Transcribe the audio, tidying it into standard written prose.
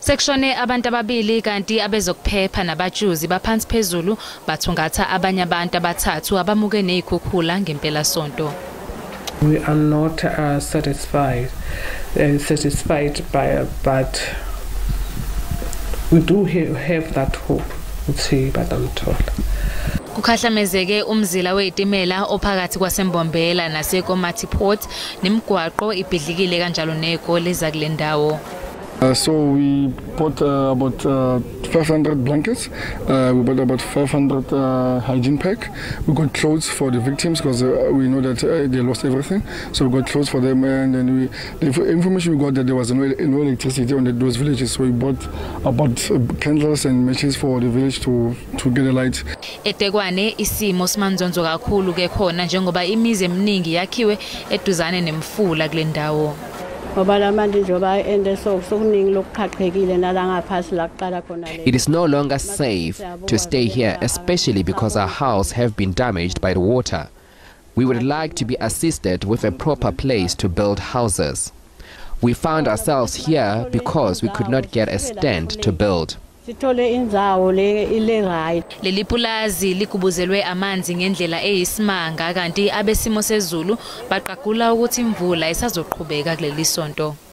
Sekshone abantu ababili kanti abezokuphepha nabatshuzi baphansi phezulu bathungatha abanye abantu abathathu abamuke nezikhukhula ngempela sonto. We are not satisfied by but we do have that hope ukuthi batamthola. Kukhahlamezeke umzila wezitimela ophakathi kwaseMbombela naseKomati Port nemigwaqo ibhidlikile kanjalo negoli zakulendawo. So we bought about 500 blankets, we bought about 500 hygiene pack. We got clothes for the victims because we know that they lost everything. So we got clothes for them, and then the information we got that there was no electricity on those villages. So we bought about candles and matches for the village to get a light. Etekwane isimo simanzonzo kakhulu ke khona njengoba imizi eminingi yakhiwe eduzane nemfula kule ndawo. It is no longer safe to stay here, especially because our house have been damaged by the water. We would like to be assisted with a proper place to build houses. We found ourselves here because we could not get a stand to build. Leli pulazi likubuzelwe amanzi ngendlela eyisimanga kanti abesimo sezulu baqagula ukuthi imvula isazoqhubeka kuleli sonto.